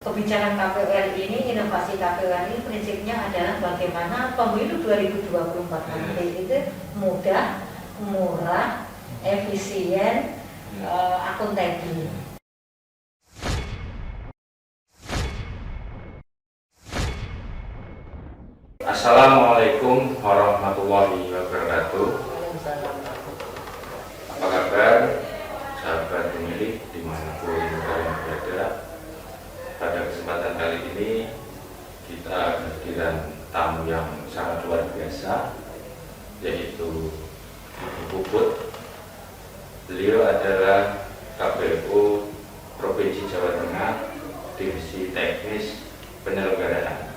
Kebijakan KPU RI ini, inovasi KPU RI prinsipnya adalah bagaimana pemilu 2024 nanti itu mudah, murah, efisien, akuntabel. Assalamualaikum warahmatullahi wabarakatuh. Apa kabar sahabat pemilih dimanapun kalian berada? Pada kesempatan kali ini kita kehadiran tamu yang sangat luar biasa, yaitu Ibu Puput. Beliau adalah KPU Provinsi Jawa Tengah, Divisi Teknis Penyelenggaraan.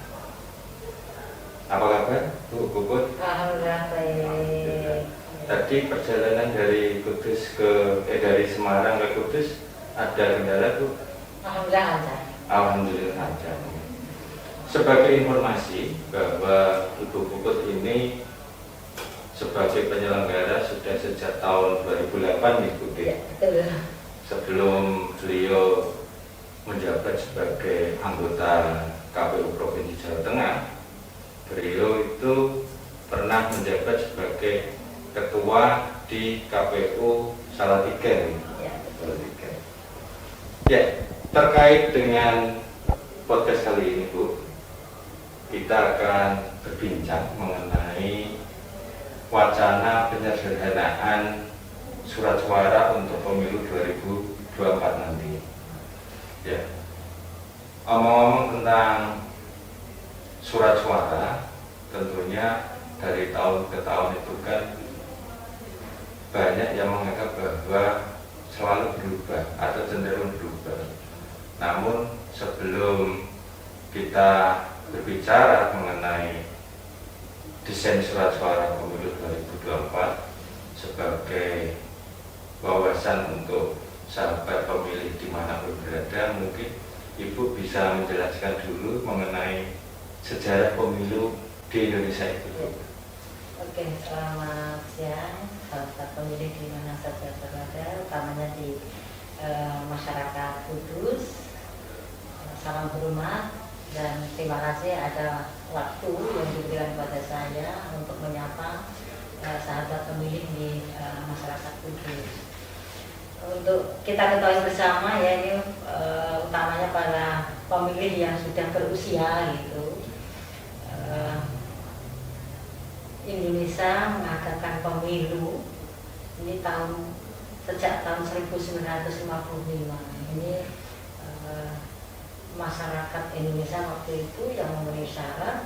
Apa kabar, Bu Puput? Alhamdulillah baik. Tadi perjalanan dari dari Semarang ke Kudus ada kendala, Bu? Alhamdulillah lancar. Alhamdulillah lancar. Sebagai informasi bahwa Ibu Puput ini sebagai penyelenggara sudah sejak tahun 2008 mengikuti. Ya, betul. Sebelum beliau menjabat sebagai anggota KPU Provinsi Jawa Tengah, beliau itu pernah menjabat sebagai ketua di KPU Salatiga. Ya, Salatiga. Ya, terkait dengan podcast kali ini, Bu, kita akan berbincang mengenai wacana penyederhanaan surat suara untuk pemilu 2024 nanti. Ya, omong-omong tentang surat suara, tentunya dari tahun ke tahun itu kan banyak yang menganggap bahwa selalu berubah atau cenderung berubah. Namun sebelum kita berbicara mengenai desain surat suara pemilu 2024 sebagai wawasan untuk sahabat pemilih dimanapun berada, mungkin Ibu bisa menjelaskan dulu mengenai sejarah pemilu di Indonesia itu. Oke, selamat siang sahabat pemilih di mana saja berada, utamanya di masyarakat Kudus. Salam hormat dan terima kasih ada waktu yang diberikan kepada saya untuk menyapa sahabat pemilih di masyarakat Kudus. Untuk kita ketahui bersama ya, ini utamanya para pemilih yang sudah berusia gitu. Indonesia mengadakan pemilu ini sejak tahun 1955. Ini masyarakat Indonesia waktu itu yang memenuhi syarat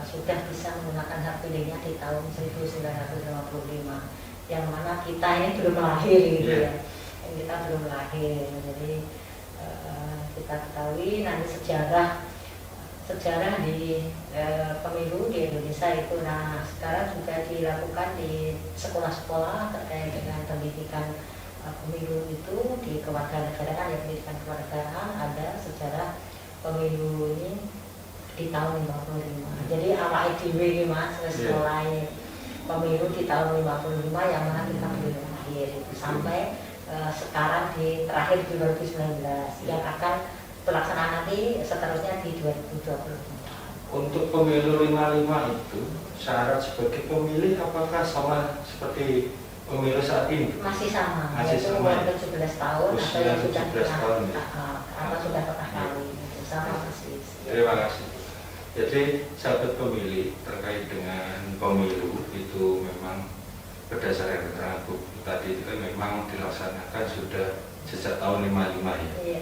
sudah bisa menggunakan hak pilihnya di tahun 1955, yang mana kita ini belum lahir gitu ya. Kita belum lahir, jadi kita ketahui nanti sejarah di pemilu di Indonesia itu. Nah, sekarang juga dilakukan di sekolah-sekolah terkait dengan pendidikan pemilu itu di kewarganegaraan, ya pendidikan kewarganegaraan ada sejarah pemilu ini di tahun 55. Jadi awal IDW ini Mas, sekolah pemilu di tahun 55 yang mana kita belum lahir itu sampai sekarang di terakhir di 2019 yang akan pelaksanaan nanti seterusnya di 2024. Untuk pemilu 55 itu syarat sebagai pemilih apakah sama seperti pemilu saat ini? Masih sama, masih yaitu sama. 17 tahun atau yang sudah 17 tahun ya? atau sudah pernah kawin, sama persis. Terima kasih. Jadi sahabat pemilih terkait dengan pemilu itu memang berdasarkan keterangan Bu tadi itu kan memang dilaksanakan sudah sejak tahun 55 ya. Iya.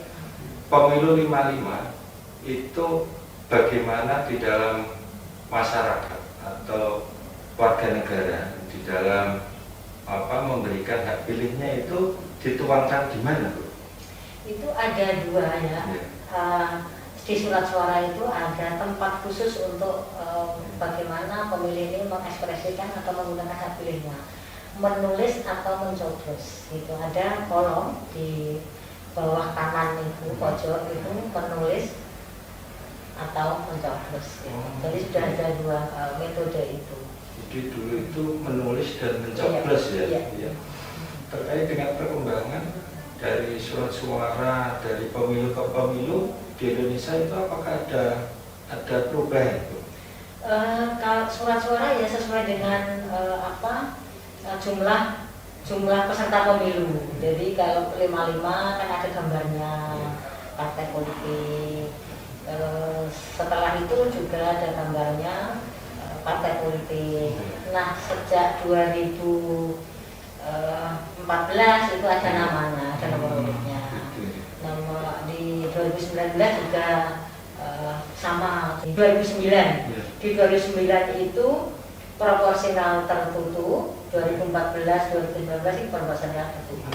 Pemilu 55 itu bagaimana di dalam masyarakat atau warga negara di dalam memberikan hak pilihnya itu dituangkan di mana, Bu? Itu ada dua ya. Di surat suara itu ada tempat khusus untuk bagaimana pemilih ini mengekspresikan atau menggunakan hak pilihnya, menulis atau mencoblos. Itu ada kolom di bawah kanan itu, pojok itu menulis atau mencoblos. Jadi sudah ada dua metode itu. Jadi dulu itu menulis dan mencoblos ya. Terkait dengan perkembangan dari surat suara dari pemilu ke pemilu di Indonesia itu apakah ada perubahan itu? Kalau surat suara ya sesuai dengan jumlah peserta pemilu. Jadi kalau 55 kan ada gambarnya partai politik. Setelah itu juga ada gambarnya partai politik. Nah, sejak 2014 itu ada namanya, ada nomor urutnya. Nomor di 2019 juga sama. Di 2009 itu proporsional tertutup, 2014 2019 itu proporsional tertutup.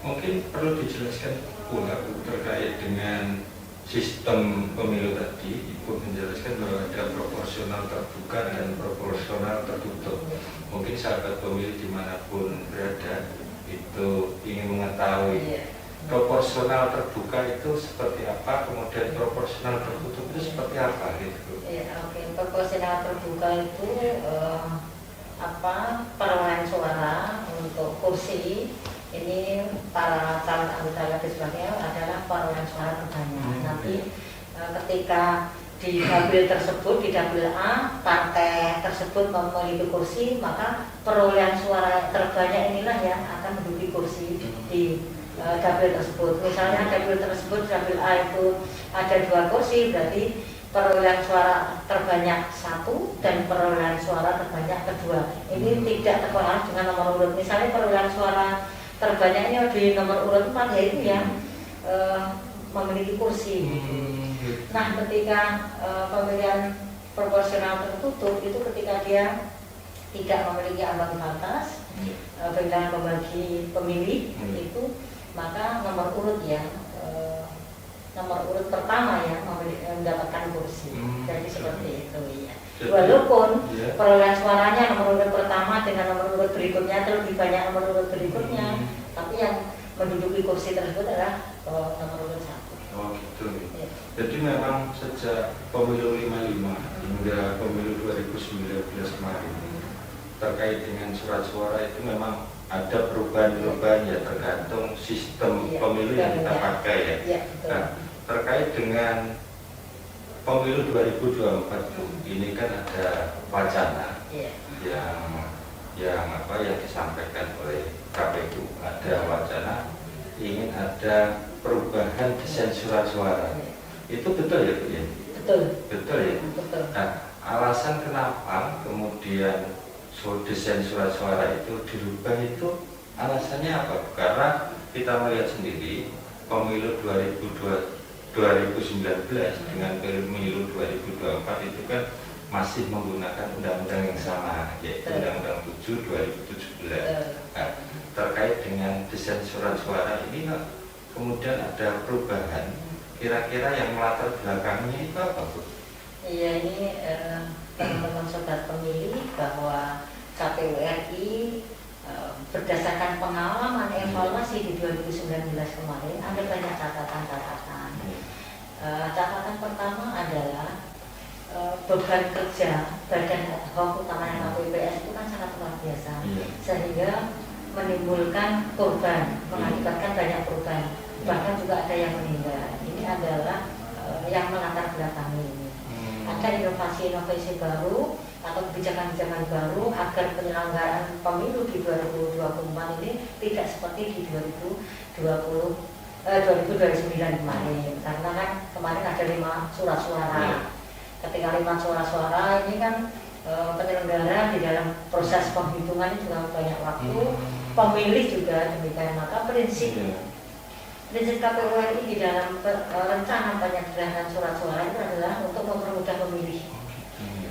Mungkin perlu dijelaskan pula terkait dengan sistem pemilu tadi. Ibu menjelaskan bahwa ada proporsional terbuka dan proporsional tertutup. Mungkin sahabat pemilih dimanapun berada itu ingin mengetahui proporsional terbuka itu seperti apa, kemudian proporsional tertutup itu seperti apa gitu. Proporsional terbuka itu perolehan suara untuk kursi ini para calon anggota legislatif adalah perolehan suara terbanyak. Nanti ketika di dapil tersebut, di dapil A, partai tersebut memiliki kursi, maka perolehan suara terbanyak inilah yang akan menduduki kursi di dapil tersebut. Misalnya dapil tersebut, dapil A itu ada 2 kursi, berarti perolehan suara terbanyak 1 dan perolehan suara terbanyak kedua. Ini tidak terpengaruh dengan nomor urut. Misalnya perolehan suara terbanyaknya di nomor urut 4 yaitu yang memiliki kursi. Nah, ketika pemilihan proporsional tertutup itu ketika dia tidak memiliki ambang batas dengan membagi pemilih itu, maka nomor urut nomor urut pertama yang mendapatkan kursi. Jadi seperti itu ya. Walaupun perolehan suaranya nomor urut pertama dengan nomor urut berikutnya itu lebih banyak nomor urut berikutnya, tapi yang menduduki kursi tersebut adalah nomor urut 1. Oh gitu. Ya. Jadi memang sejak pemilu 55 hingga pemilu 2019 kemarin terkait dengan surat suara itu memang ada perubahan-perubahan ya tergantung sistem pemilu yang kita pakai ya. Nah, terkait dengan pemilu 2024 ini kan ada wacana yang disampaikan oleh KPU, ada wacana ingin ada perubahan desain surat suara. Itu betul ya Bu ya? Betul ya. Nah, alasan kenapa kemudian desain surat suara itu dirubah itu alasannya apa? Karena kita melihat sendiri pemilu 2019 dengan pemilu 2024 itu kan masih menggunakan undang-undang yang sama, yaitu Undang-Undang 7 2017. Nah, terkait dengan desain surat suara ini kemudian ada perubahan, kira-kira yang melatar belakangnya itu apa Bu? Iya, ini teman-teman sobat pemilih bahwa KPU RI berdasarkan pengalaman evaluasi di 2019 kemarin ada banyak catatan-catatan. Catatan pertama adalah beban kerja badan ad hoc utamanya KPPS itu kan sangat luar biasa, sehingga menimbulkan korban, mengakibatkan banyak korban, bahkan juga ada yang meninggal. Ini adalah yang melatar belakangi ini. Ada inovasi-inovasi baru atau kebijakan-kebijakan baru agar penyelenggaraan pemilu di 2024 ini tidak seperti di 2029 kemarin, karena kan kemarin ada 5 surat suara. Ketika 5 surat suara ini kan penyelenggara di dalam proses penghitungan juga banyak waktu, pemilih juga demikian. Maka prinsip KPU RI di dalam rencana penyederhanaan surat suara itu adalah untuk mempermudah pemilih,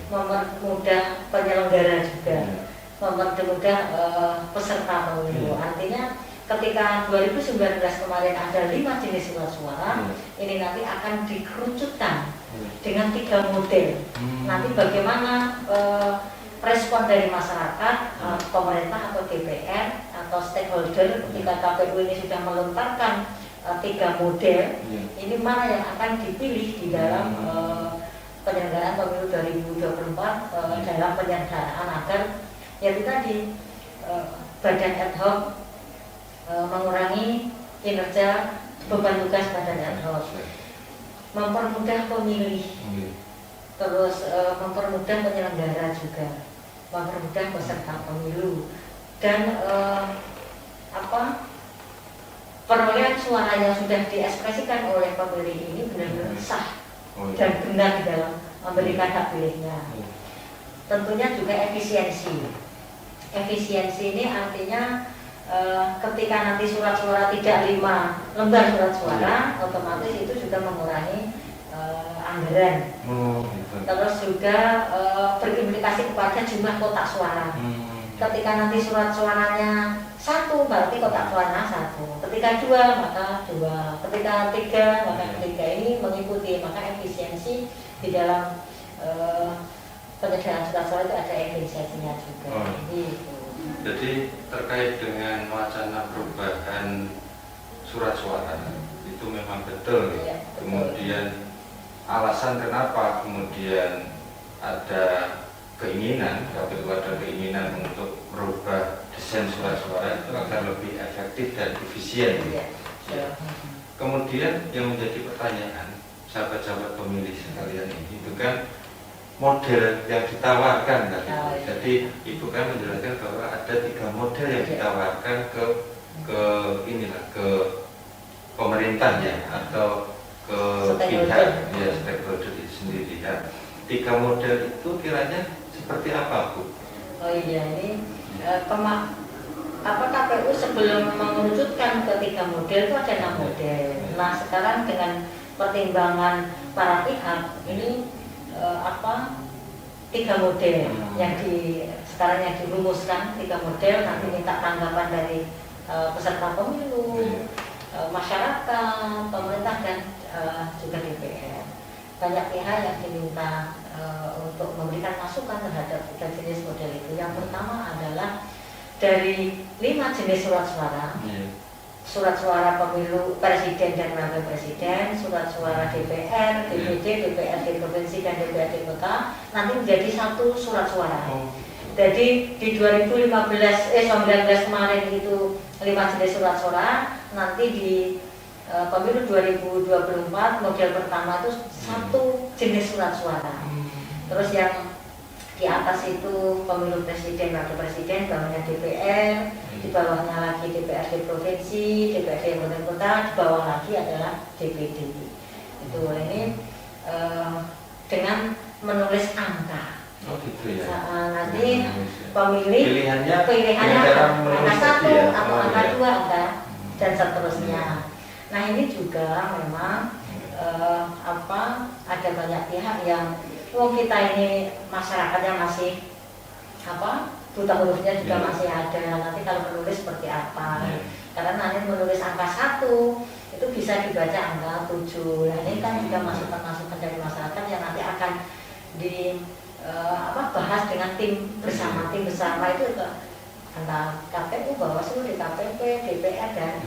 mempermudah penyelenggara juga, mempermudah peserta pemilu. Artinya ketika 2019 kemarin ada 5 jenis surat suara, ini nanti akan dikerucutkan dengan 3 model. Nanti bagaimana respon dari masyarakat, pemerintah atau DPR atau stakeholder ketika KPU ini sudah melontarkan 3 model, ini mana yang akan dipilih di dalam penyelenggaraan pemilu 2024 dalam penyelenggaraan agar yaitu tadi badan ad hoc mengurangi kinerja beban tugas badan ad hoc. mempermudah pemilih, Iya. terus mempermudah penyelenggara juga, mempermudah peserta pemilu, dan perolehan suara yang sudah diekspresikan oleh pemilih ini benar-benar sah Oh, iya. dan benar di dalam memberikan hak pilihnya. Iya. Tentunya juga efisiensi. Efisiensi ini artinya ketika nanti surat suara tidak 5 lembar surat suara, otomatis itu juga mengurangi anggaran. Oh, gitu. Terus juga berimplikasi kepada jumlah kotak suara. Ketika nanti surat suaranya 1, berarti kotak suaranya 1. Ketika 2, maka 2. Ketika 3, maka 3. Ini mengikuti, maka efisiensi di dalam penyediaan surat suara itu ada efisiensinya juga. Oh. Gitu. Jadi terkait dengan wacana perubahan surat suara itu memang betul. Iya, betul. Kemudian alasan kenapa kemudian ada keinginan, KPU ada keinginan untuk merubah desain surat suara itu agar lebih efektif dan efisien. Iya. Ya. Kemudian yang menjadi pertanyaan sahabat-sahabat pemilih sekalian ini itu kan model yang ditawarkan tadi. Oh, iya. Jadi ibu kan menjelaskan bahwa ada 3 model yang ditawarkan ke pemerintah ya, atau ke pihak ya stakeholder itu sendiri ya. 3 model itu kiranya seperti apa, Bu? Oh iya, ini KPU sebelum mengerucutkan ke 3 model itu ada 6 model. Nah sekarang dengan pertimbangan para pihak ini 3 model yang sekarang yang dirumuskan, 3 model, nanti minta tanggapan dari peserta pemilu, masyarakat, pemerintah, dan juga DPR. Banyak pihak yang diminta untuk memberikan masukan terhadap 3 jenis model itu. Yang pertama adalah dari 5 jenis surat suara. Surat suara pemilu presiden dan wakil presiden, surat suara DPR, DPD, DPRD provinsi, dan DPRD kota nanti menjadi 1 surat suara. Jadi di 2019 kemarin itu 5 jenis surat suara, nanti di pemilu 2024 model pertama itu 1 jenis surat suara. Terus yang di atas itu pemilu presiden, wakil presiden, bawahnya DPR, di bawahnya lagi DPRD provinsi, DPRD kabupaten kota, di bawah lagi adalah DPD. Itu ini dengan menulis angka. Oh gitu ya. Nanti pemilih pilihannya angka 1 atau angka 2 angka dan seterusnya. Nah ini juga memang ada banyak pihak yang kita ini masyarakatnya masih buta hurufnya juga masih ada. Nanti kalau menulis seperti apa? Karena nanti menulis angka 1 itu bisa dibaca angka 7. Nah ini kan juga masukan-masukan dari masyarakat yang nanti akan bahas dengan tim bersama. Tim bersama itu antara KPU, Bawaslu, DKPP, DPR, dan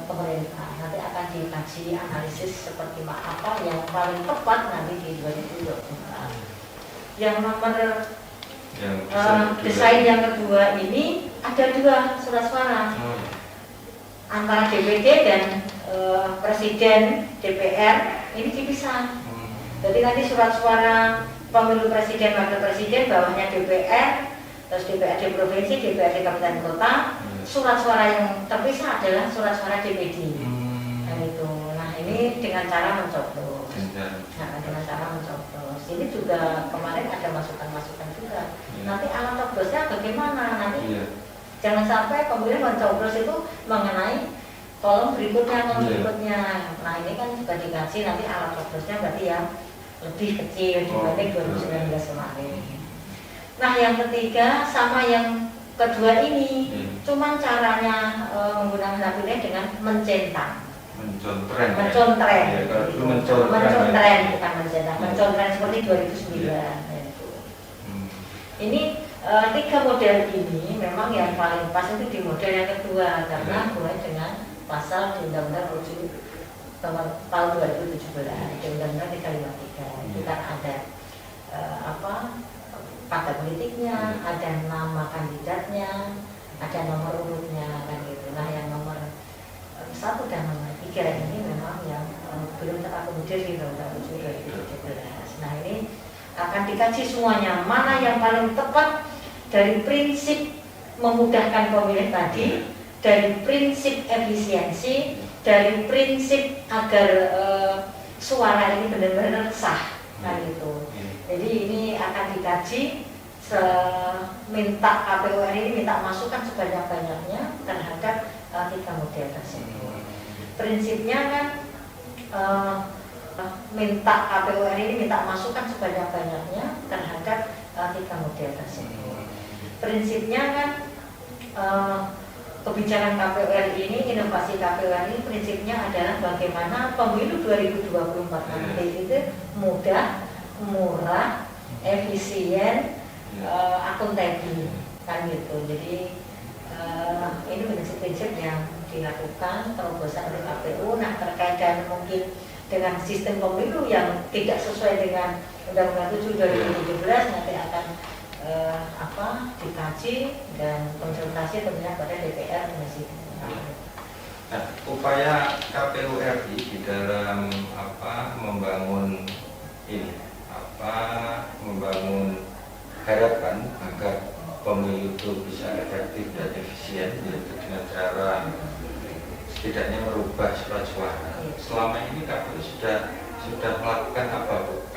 pemerintah. Nanti akan dikaji analisis seperti apa yang paling tepat nanti di 2024. Yang nomor desain yang kedua ini ada 2 surat suara antara DPD dan presiden DPR ini dipisah. Jadi nanti surat suara pemilu presiden, wakil presiden, bawahnya DPR, terus DPRD provinsi, DPRD kabupaten kota. Surat suara yang terpisah adalah surat suara DPD. Nah ini dengan cara mencoblos. Dengan cara mencoblos. Ini juga kemarin ada masukan-masukan juga. Nanti alat coblosnya bagaimana? Nanti jangan sampai pemilih mencoblos itu mengenai kolom berikutnya. Nah ini kan juga dikaji nanti alat coblosnya berarti yang lebih kecil dibanding 2019 kemarin. Nah yang ketiga sama yang kedua ini, cuman caranya menggunakan hak pilih dengan mencontren bukan mencetak, mencontren seperti 2009. Ini 3 model ini memang yang paling pas itu di model yang kedua, karena mulai dengan pasal di Undang-Undang 7 tahun 2017, di Undang-Undang 353 itu kan ada partai politiknya, ada nama kandidatnya, ada nomor urutnya kan gitu. Nah yang nomor 1 dan nomor 3 ini memang yang belum terakomodir di Undang-Undang 7 2017. Nah ini akan dikaji semuanya, mana yang paling tepat dari prinsip memudahkan pemilih tadi, dari prinsip efisiensi, dari prinsip agar suara ini benar-benar sah, kan gitu. Jadi ini akan dikaji, minta KPU RI ini minta masukan sebanyak-banyaknya terhadap 3 model tersebut. Prinsipnya kan minta KPU RI ini minta masukan sebanyak-banyaknya terhadap 3 model tersebut. Prinsipnya kan kebijakan KPU RI ini, inovasi KPU RI prinsipnya adalah bagaimana pemilu 2024 nanti itu mudah, murah, efisien, akuntabel, kan gitu. Jadi ini prinsip-prinsip yang dilakukan terobosan oleh KPU. Nah terkait dan mungkin dengan sistem pemilu yang tidak sesuai dengan Undang-Undang 7 2017 nanti akan dikaji dan konsultasi tentunya pada DPR Komisi. Nah, upaya KPU RI di dalam membangun ini, membangun harapan agar pemilu itu bisa efektif dan efisien, yaitu dengan cara setidaknya merubah surat suara. Selama ini KPU sudah melakukan apa, Bu?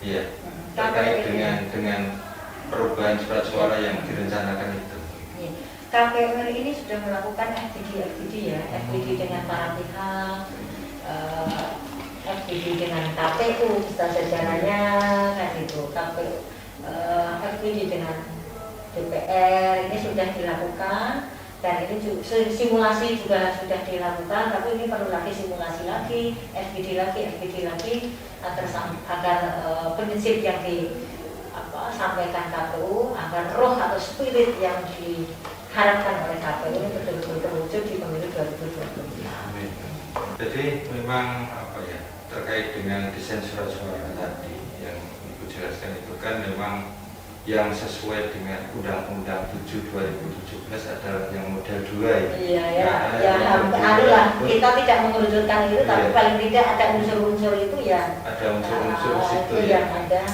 Iya, terkait dengan perubahan surat suara yang direncanakan itu. KPU ini sudah melakukan FGD ya, FGD dengan para pihak, FGD dengan KPU, sejajarannya kan itu, KPU, FGD dengan DPR ini sudah dilakukan, dan ini simulasi juga sudah dilakukan, tapi ini perlu lagi simulasi lagi, FGD lagi agar prinsip yang sampaikan KPU agar roh atau spirit yang diharapkan oleh KPU ini betul-betul terwujud di pemilu 2024. Jadi memang terkait dengan desain surat suara tadi yang Ibu jelaskan itu kan memang yang sesuai dengan Undang-Undang 7 2017 adalah yang model 2 ya. Adalah kita tidak mengerucutkan itu, tapi paling tidak ada unsur-unsur itu ya. Ada unsur-unsur situ yang ada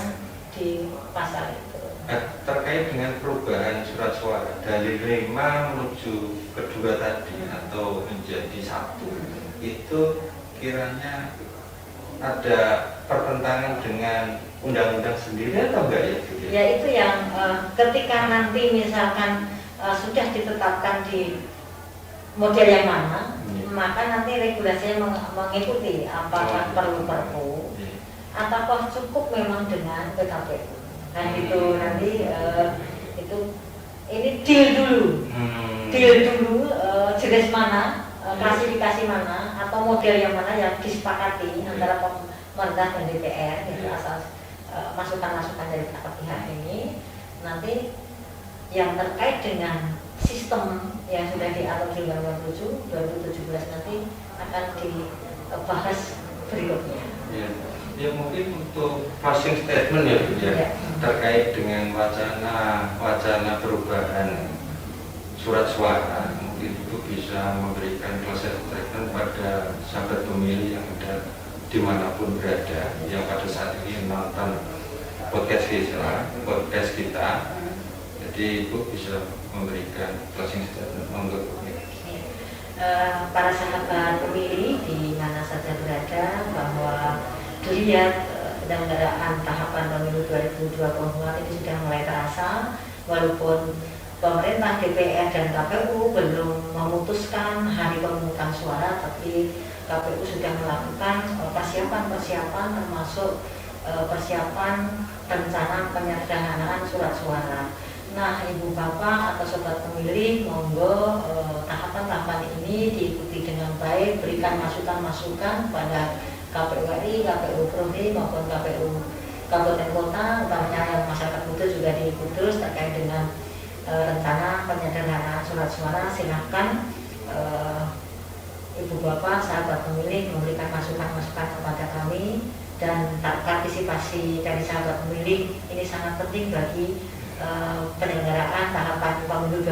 di pasal itu. Terkait dengan perubahan surat suara dari 5 menuju ke 2 tadi atau menjadi 1, itu kiranya ada pertentangan dengan undang-undang sendiri atau enggak ya? Ya itu yang ketika nanti misalkan sudah ditetapkan di model yang mana, maka nanti regulasinya mengikuti apakah perlu perpu ataukah cukup memang dengan PKPU. Nah itu nanti itu ini deal dulu jenis mana, klasifikasi mana atau model yang mana yang disepakati antara pemerintah dan DPR gitu, asal masukan-masukan dari pihak ini nanti yang terkait dengan sistem yang sudah diatur di Undang-Undang 7 2017 nanti akan dibahas berikutnya. Ya mungkin untuk closing statement ya Bu ya, terkait dengan wacana perubahan surat suara, mungkin itu bisa memberikan closing statement pada sahabat pemilih yang ada dimanapun berada, yang pada saat ini menonton podcast kita. Jadi Ibu bisa memberikan closing statement untuk para sahabat pemilih di mana saja berada, bahwa dilihat penyelenggaraan tahapan pemilu 2024 ini sudah mulai terasa, walaupun pemerintah, DPR dan KPU belum memutuskan hari pemungutan suara, tapi KPU sudah melakukan persiapan termasuk persiapan rencana penyederhanaan surat suara. Nah, Ibu Bapak atau sobat pemilih, monggo tahapan-tahapan ini diikuti dengan baik, berikan masukan-masukan pada KPU RI, KPU Provinsi maupun KPU Kabupaten Kota, utamanya yang masyarakat Kudus juga di Kudus terkait dengan rencana penyederhanaan surat suara. Silahkan Ibu Bapak, sahabat pemilih memberikan masukan-masukan kepada kami, dan partisipasi dari sahabat pemilih ini sangat penting bagi penyelenggaraan tahapan pemilu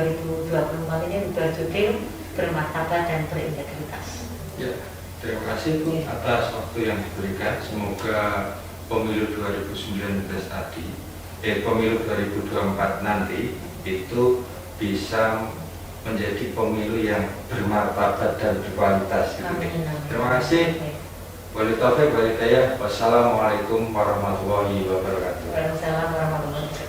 2024 ini berjudul bermartabat dan berintegritas. Ya, terima kasih Bu atas waktu yang diberikan. Semoga pemilu 2019 tadi, pemilu 2024 nanti itu bisa menjadi pemilu yang bermartabat dan berkualitas. Amin. Terima kasih. Wali taufiq wal hidayah. Wassalamualaikum warahmatullahi wabarakatuh. Waalaikumsalam warahmatullahi wabarakatuh.